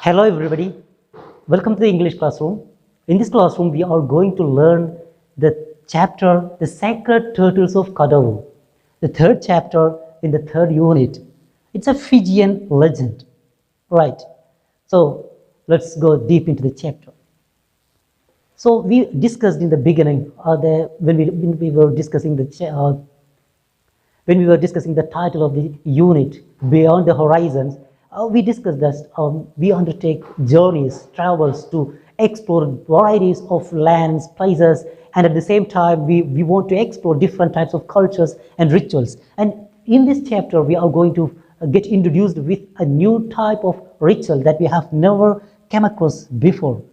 Hello everybody, welcome to the English classroom. In this classroom we are going to learn the chapter The Sacred Turtles of Kadavu, the third chapter in the third unit. It's a Fijian legend, right? So let's go deep into the chapter. So we discussed in the beginning when we were discussing the title of the unit, Beyond the Horizons. We discussed that we undertake journeys, travels to explore varieties of lands, places, and at the same time we want to explore different types of cultures and rituals. And in this chapter we are going to get introduced with a new type of ritual that we have never come across before,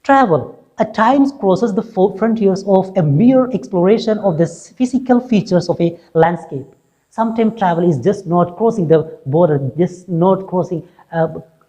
Travel at times crosses the frontiers of a mere exploration of the physical features of a landscape. Sometimes travel is just not crossing the border, just not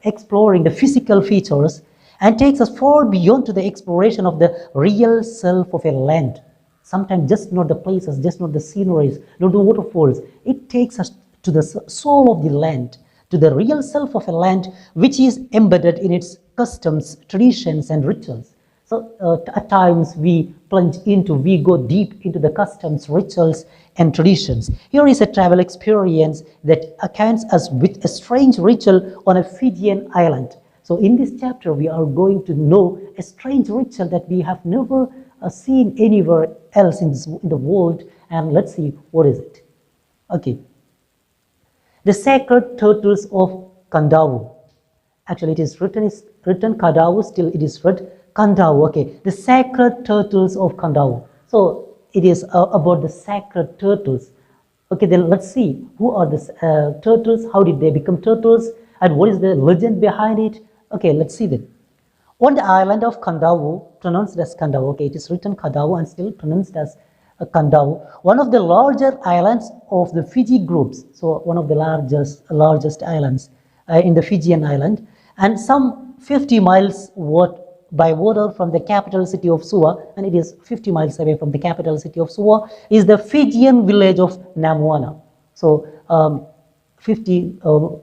exploring the physical features, and takes us far beyond to the exploration of the real self of a land. Sometimes just not the places, just not the sceneries, not the waterfalls. It takes us to the soul of the land, to the real self of a land, which is embedded in its customs, traditions, and rituals. So at times we go deep into the customs, rituals, and traditions. Here is a travel experience that acquaints us with a strange ritual on a Fijian island. So in this chapter, we are going to know a strange ritual that we have never seen anywhere else in the world. And let's see what is it. Okay. The Sacred Turtles of Kadavu. Actually, it is written Kadavu, still it is read Kadavu. Okay, the Sacred Turtles of Kadavu. So it is about the sacred turtles. Okay, then let's see who are the turtles, how did they become turtles, and what is the legend behind it. Okay, let's see them. On the island of Kadavu, pronounced as Kadavu, okay, it is written Kadavu and still pronounced as Kadavu, one of the larger islands of the Fiji groups. So one of the largest islands in the Fijian island, and some 50 miles by water from the capital city of Suva, and it is 50 miles away from the capital city of Suva, is the Fijian village of Namoana. So 50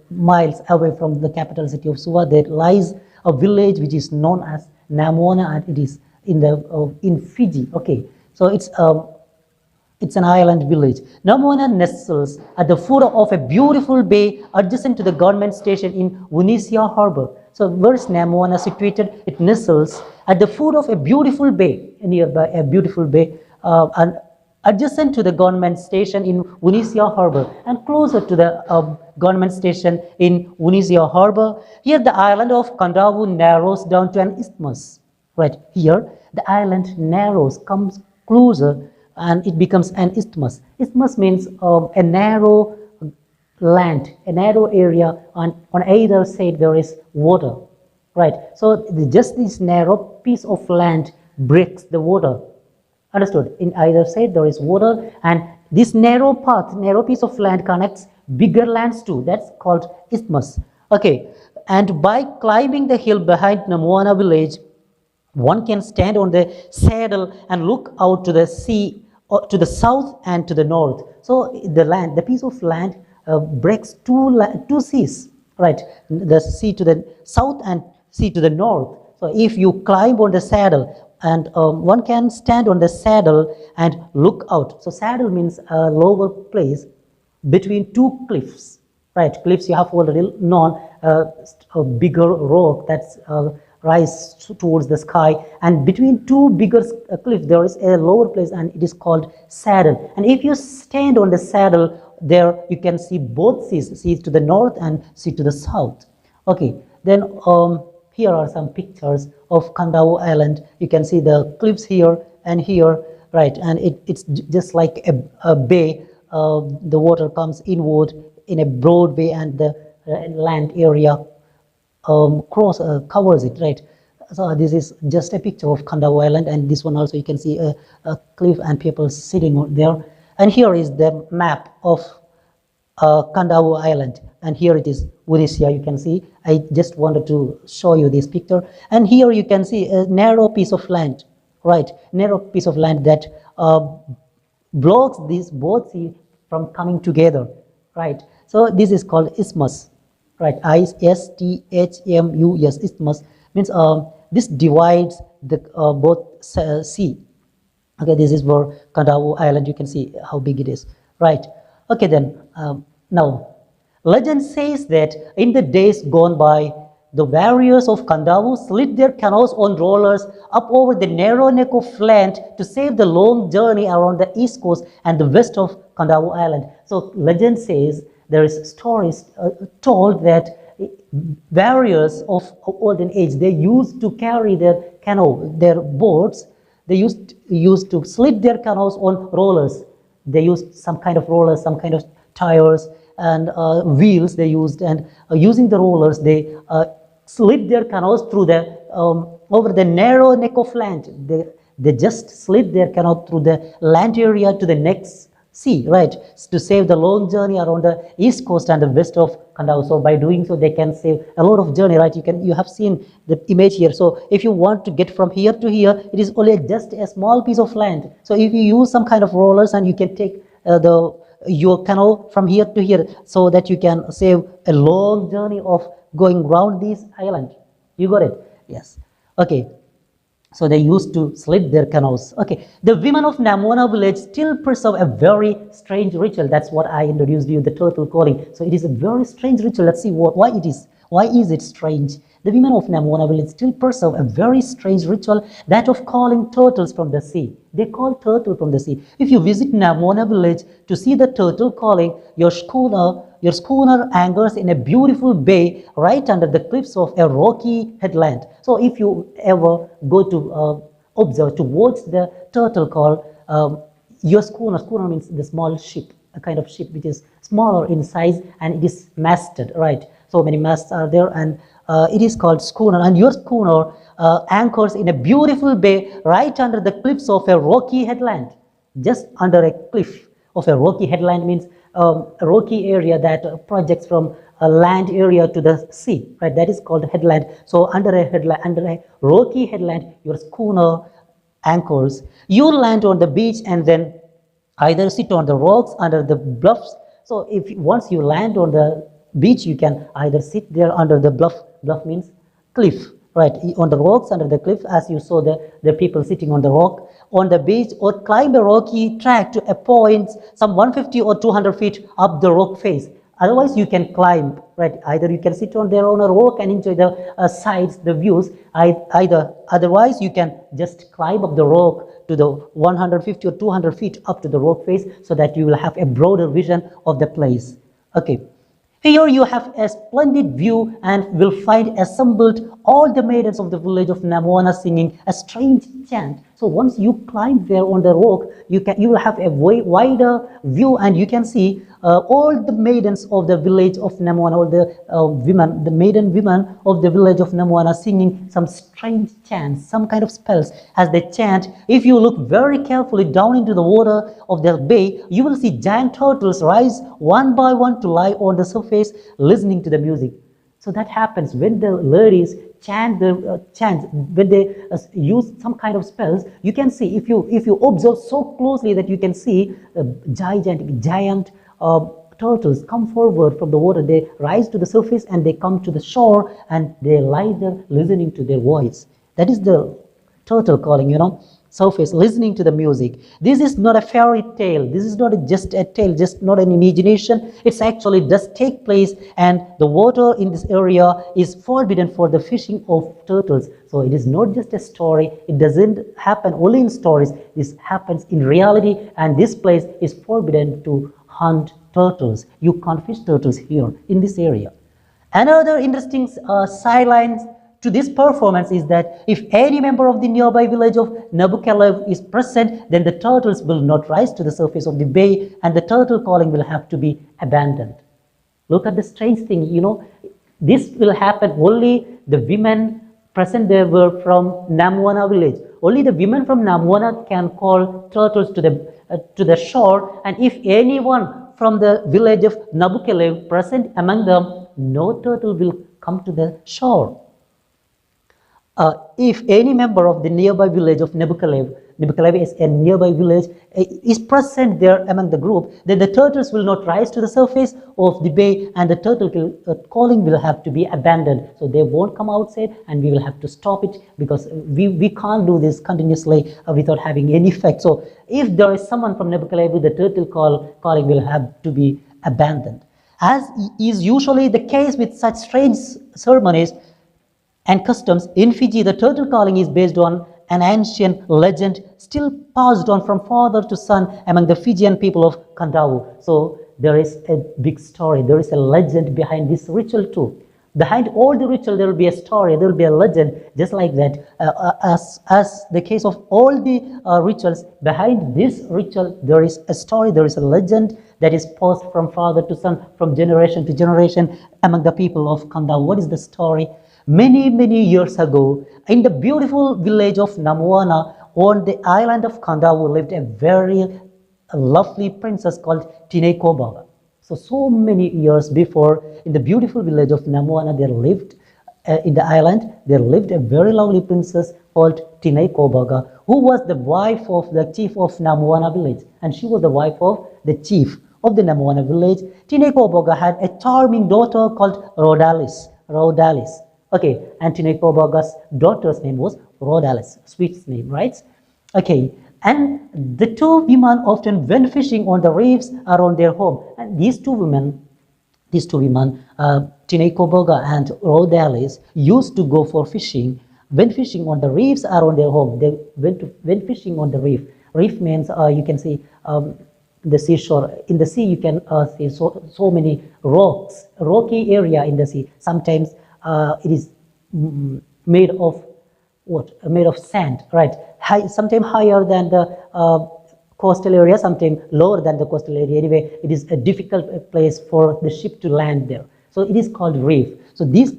miles away from the capital city of Suva, there lies a village which is known as Namoana, and it is in Fiji. Okay, so it's an island village. Namoana nestles at the foot of a beautiful bay adjacent to the government station in Unisia Harbor. So where is Namoana situated? It nestles at the foot of a beautiful bay, nearby a beautiful bay, and adjacent to the government station in Unisia Harbor, and closer to the government station in Unisia Harbor. Here the island of Kadavu narrows down to an isthmus. Right here, the island narrows, comes closer, and it becomes an isthmus. Isthmus means a narrow land, a narrow area, on either side there is water, right? So just this narrow piece of land breaks the water, understood? In either side there is water, and this narrow piece of land connects bigger lands too. That's called isthmus. Okay, and by climbing the hill behind Namoana village, one can stand on the saddle and look out to the sea, to the south and to the north. So the piece of land breaks two seas, right? The sea to the south and sea to the north. So if you climb on the saddle, and one can stand on the saddle and look out. So saddle means a lower place between two cliffs, right? Cliffs you have already known, a bigger rock that's rise towards the sky, and between two bigger cliffs there is a lower place, and it is called saddle. And if you stand on the saddle, there you can see both seas to the north and sea to the south. Okay, then here are some pictures of Kadavu Island. You can see the cliffs here and here, right? And it's just like a bay. The water comes inward in a broad way, and the land area covers it, right? So this is just a picture of Kadavu Island, and this one also you can see a cliff and people sitting on there. And here is the map of Kadavu Island, and here it is Unisia. You can see, I just wanted to show you this picture. And here you can see a narrow piece of land, right? Narrow piece of land that blocks these both seas from coming together, right? So So this is called isthmus, right? Isthmus, isthmus means this divides the both sea. Okay, this is for Kadavu Island. You can see how big it is, right? Okay, then now legend says that in the days gone by, the warriors of Kadavu slid their canoes on rollers up over the narrow neck of land to save the long journey around the east coast and the west of Kadavu Island. So legend says there is stories told that warriors of olden age, they used to carry their canoe, their boats. They used to slip their canoes on rollers. They used some kind of rollers, some kind of tires and wheels they used, and using the rollers, they slid their canoes through the over the narrow neck of land. They just slid their canoe through the land area to the next sea, right, to save the long journey around the east coast and the west of Kadavu. So by doing so, they can save a lot of journey, right? You have seen the image here. So if you want to get from here to here, it is only just a small piece of land. So if you use some kind of rollers, and you can take your canoe from here to here, so that you can save a long journey of going around this island. You got it? Yes. Okay. So they used to slit their canoes. Okay, the women of Namwana village still preserve a very strange ritual. That's what I introduced you, the turtle calling. So it is a very strange ritual. Let's see why it is. Why is it strange? The women of Namwana village still preserve a very strange ritual, that of calling turtles from the sea. They call turtle from the sea. If you visit Namwana village to see the turtle calling, your schooner anchors in a beautiful bay right under the cliffs of a rocky headland. So if you ever go to observe, to watch the turtle call, your schooner means the small ship, a kind of ship which is smaller in size, and it is masted, right? So many masts are there, and it is called schooner, and your schooner anchors in a beautiful bay right under the cliffs of a rocky headland. Just under a cliff of a rocky headland means a rocky area that projects from a land area to the sea, right? That is called headland. So under a rocky headland, your schooner anchors. You land on the beach and then either sit on the rocks under the bluffs. So if once you land on the beach, you can either sit there under the bluff. Bluff means cliff, right? On the rocks under the cliff, as you saw the people sitting on the rock on the beach, or climb a rocky track to a point some 150 or 200 feet up the rock face. Otherwise, you can climb, right? Either you can sit on there on a rock and enjoy the sights, the views. Otherwise, you can just climb up the rock to the 150 or 200 feet up to the rock face, so that you will have a broader vision of the place. Okay. Here you have a splendid view, and will find assembled all the maidens of the village of Namwana singing a strange chant. So once you climb there on the rock, you will have a wider view, and you can see all the maidens of the village of Namwana, all the maiden women of the village of Namwana singing some strange chants, some kind of spells as they chant. If you look very carefully down into the water of the bay, you will see giant turtles rise one by one to lie on the surface listening to the music. So that happens when the ladies chant the chants, when they use some kind of spells. You can see, if you observe so closely, that you can see giant turtles come forward from the water. They rise to the surface and they come to the shore, and they lie there listening to their voice. That is the turtle calling, surface, listening to the music. This is not a fairy tale. This is not just a tale, just not an imagination. It's actually does take place, and the water in this area is forbidden for the fishing of turtles. So it is not just a story. It doesn't happen only in stories. This happens in reality, and this place is forbidden to hunt turtles. You can't fish turtles here in this area. Another interesting sideline to this performance is that if any member of the nearby village of Nabukalev is present, then the turtles will not rise to the surface of the bay, and the turtle calling will have to be abandoned. Look at the strange thing, this will happen only the women present there were from Namwana village. Only the women from Namwana can call turtles to the shore, and if anyone from the village of Nabukalev present among them, no turtle will come to the shore. If any member of the nearby village of Nabukalev Nebuchadnezzar is a nearby village, is present there among the group, then the turtles will not rise to the surface of the bay, and the turtle calling will have to be abandoned. So they won't come outside, and we will have to stop it, because we can't do this continuously without having any effect. So if there is someone from Nebuchadnezzar, the turtle calling will have to be abandoned. As is usually the case with such strange ceremonies and customs, in Fiji, the turtle calling is based on an ancient legend still passed on from father to son among the Fijian people of Kadavu. So there is a big story, there is a legend behind this ritual too. Behind all the ritual, there will be a story, there will be a legend, just like that. As the case of all the rituals, behind this ritual, there is a story, there is a legend that is passed from father to son, from generation to generation among the people of Kadavu. What is the story? Many years ago, in the beautiful village of Namoana on the island of Kadavu lived a very lovely princess called Tinekobaga. So many years before, in the beautiful village of Namoana, there lived in the island, there lived a very lovely princess called Tinekobaga, who was the wife of the chief of Namoana village, and she was the wife of the chief of the Namoana village. Tinekobaga had a charming daughter called Rodalis. Okay, and Tinekobaga's daughter's name was Rodalis, sweet name, right? Okay, and the two women often went fishing on the reefs around their home. And these two women, Tinekobaga and Rodalis, used to go for fishing, went fishing on the reefs around their home. They went fishing on the reef. Reef means you can see the seashore. In the sea, you can see so many rocks, rocky area in the sea. Sometimes it is made of what? Made of sand, right? Sometimes higher than the coastal area, sometimes lower than the coastal area. Anyway, it is a difficult place for the ship to land there. So it is called reef. So these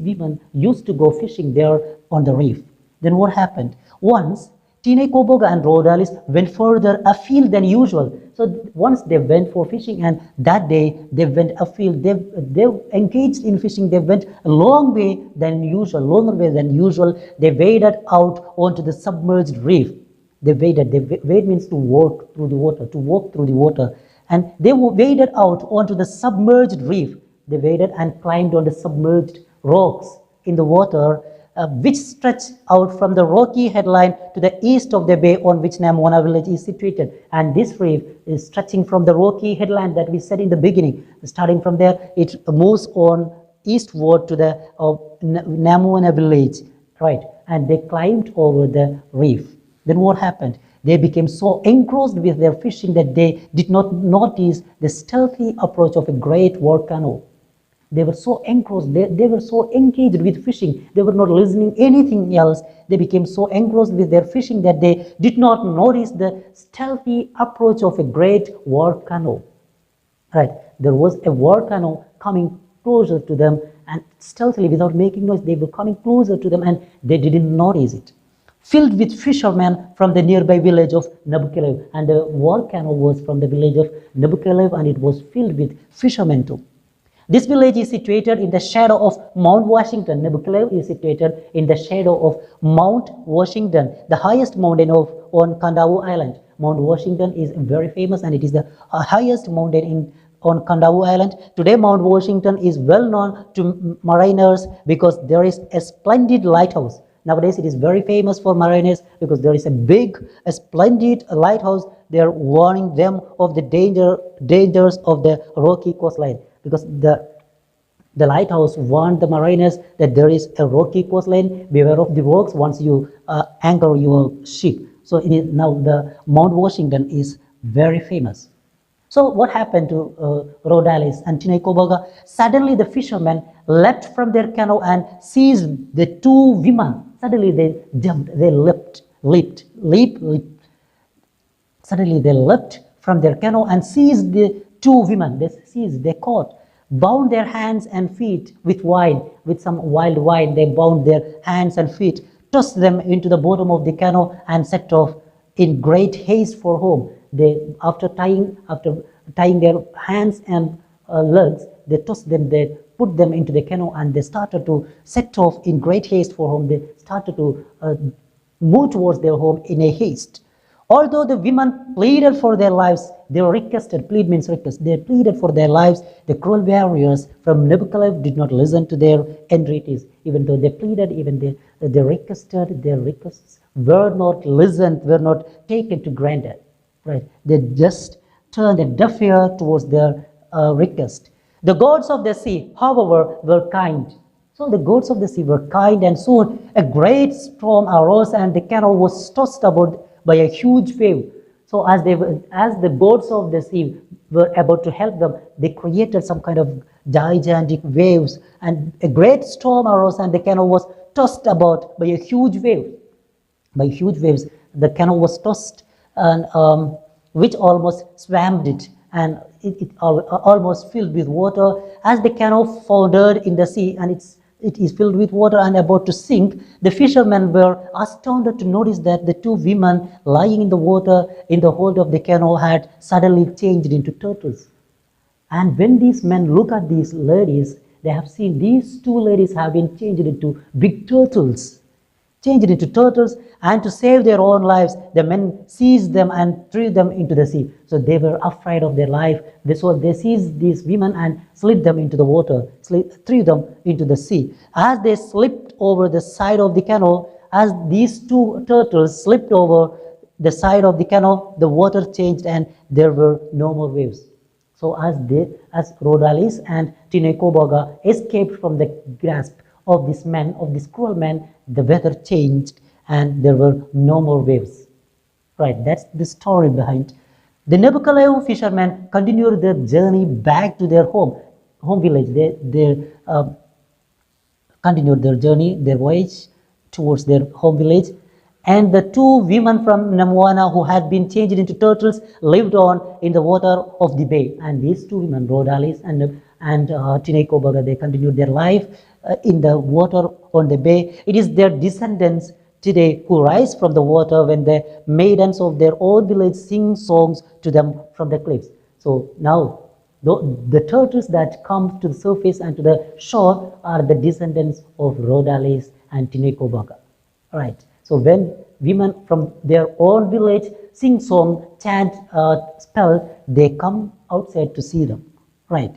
women used to go fishing there on the reef. Then what happened? Once, Tinekobaga and Rodalis went further afield than usual. So once they went for fishing, and that day they went afield, they engaged in fishing, they went a long way than usual, longer way than usual. They waded out onto the submerged reef. They wade means to walk through the water, and they waded out onto the submerged reef. They waded and climbed on the submerged rocks in the water, which stretch out from the rocky headland to the east of the bay on which Namoana village is situated. And this reef is stretching from the rocky headland that we said in the beginning. Starting from there, it moves on eastward to the Namoana village, right? And they climbed over the reef. Then what happened? They became so engrossed with their fishing that they did not notice the stealthy approach of a great volcano. They were so engrossed, they were so engaged with fishing, they were not listening anything else. They became so engrossed with their fishing that they did not notice the stealthy approach of a great volcano. Right? There was a volcano coming closer to them, and stealthily, without making noise, they were coming closer to them, and they didn't notice it. Filled with fishermen from the nearby village of Nebuchadnezzar, and the volcano was from the village of Nebuchadnezzar, and it was filled with fishermen too. This village is situated in the shadow of Mount Washington. Nebuchadnezzar is situated in the shadow of Mount Washington, the highest mountain on Kadavu Island. Mount Washington is very famous, and it is the highest mountain on Kadavu Island. Today, Mount Washington is well known to mariners because there is a splendid lighthouse. Nowadays, it is very famous for mariners because there is a splendid lighthouse. They are warning them of the dangers of the rocky coastline, because the lighthouse warned the mariners that there is a rocky coastline. Beware of the rocks once you anchor your ship. So it is now the Mount Washington is very famous. So what happened to Rodalis and Tinekobaga? Suddenly the fishermen leapt from their canoe and seized the two women. Suddenly they jumped, they leaped. Suddenly they leapt from their canoe and seized the two women. They caught, bound their hands and feet with wine, with some wild wine. They bound their hands and feet, tossed them into the bottom of the canoe, and set off in great haste for home. After tying their hands and legs, they tossed them, they put them into the canoe, and they started to set off in great haste for home. They started to moved towards their home in a haste. Although the women pleaded for their lives, they requested, plead means request, they pleaded for their lives. The cruel warriors from Nebuchadnezzar did not listen to their entreaties. Even though they pleaded, even they requested, their requests were not listened, were not taken to granted. Right? They just turned a deaf ear towards their request. The gods of the sea, however, were kind. So the gods of the sea were kind, and soon a great storm arose, and the canoe was tossed about by a huge wave. So as the gods of the sea were about to help them, they created some kind of gigantic waves, and a great storm arose, and the canoe was tossed about by a huge wave. By huge waves, the canoe was tossed, and which almost swam it, and it almost filled with water. As the canoe foundered in the sea, and it is filled with water and about to sink, the fishermen were astounded to notice that the two women lying in the water in the hold of the canoe had suddenly changed into turtles. And when these men look at these ladies, they have seen these two ladies have been changed into big turtles. Changed into turtles, and to save their own lives, the men seized them and threw them into the sea. So they were afraid of their life. So they seized these women and slid them into the water, threw them into the sea. As they slipped over the side of the canoe, as these two turtles slipped over the side of the canoe, the water changed and there were no more waves. So as Rhodalis and Tinekoboga escaped from the grasp of these men, of these cruel men, the weather changed and there were no more waves. Right, that's the story behind. The Nebuchadnezzar fishermen continued their journey back to their home village. They continued their journey, their voyage towards their home village. And the two women from Namuana who had been changed into turtles lived on in the water of the bay. And these two women, Rhodalis and Tinekoboga, they continued their life in the water on the bay. It is their descendants today who rise from the water when the maidens of their own village sing songs to them from the cliffs. So now the turtles that come to the surface and to the shore are the descendants of Rhodalis and Tinekoboga. Right. So when women from their own village sing song, chant, spell, they come outside to see them. Right.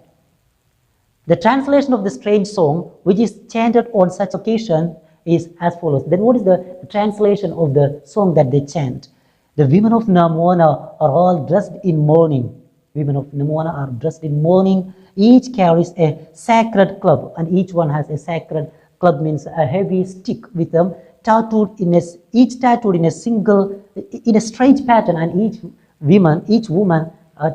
The translation of the strange song, which is chanted on such occasion, is as follows. Then what is the translation of the song that they chant? The women of Namuana are all dressed in mourning. Women of Namuana are dressed in mourning. Each carries a sacred club, and each one has a sacred club, means a heavy stick with them, each tattooed in a strange pattern, and each woman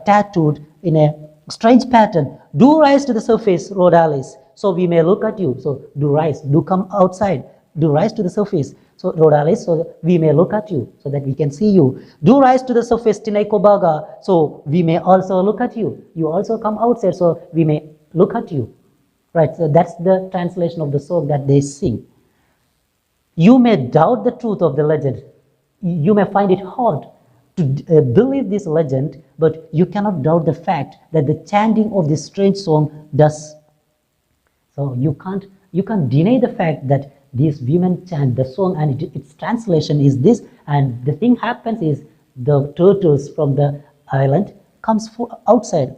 tattooed in a strange pattern. Do rise to the surface, Rhodalis, so we may look at you. So do rise, do come outside, do rise to the surface. So Rhodalis, so we may look at you, so that we can see you. Do rise to the surface, Tinekoboga, so we may also look at you. You also come outside, so we may look at you. Right, so that's the translation of the song that they sing. You may doubt the truth of the legend. You may find it hard to believe this legend, but you cannot doubt the fact that the chanting of this strange song does. So you can't deny the fact that these women chant the song, and its translation is this. And the thing happens is the turtles from the island come outside.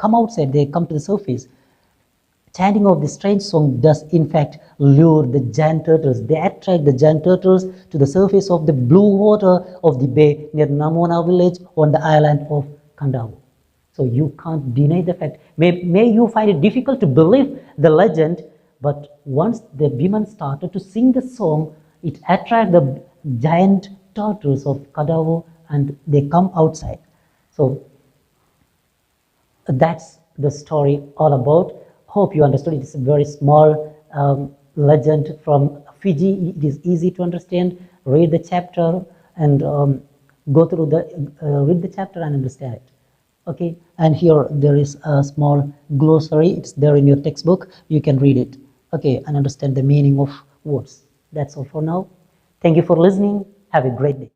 They come to the surface. Chanting of the strange song does in fact lure the giant turtles. They attract the giant turtles to the surface of the blue water of the bay near Namuana village on the island of Kadavu. So you can't deny the fact. May you find it difficult to believe the legend, but once the women started to sing the song, it attracts the giant turtles of Kadavu and they come outside. So that's the story all about. Hope you understood. It is a very small legend from Fiji. It is easy to understand. Read the chapter and go through read the chapter and understand it. Okay, and here there is a small glossary. It's there in your textbook. You can read it. Okay, and understand the meaning of words. That's all for now. Thank you for listening. Have a great day.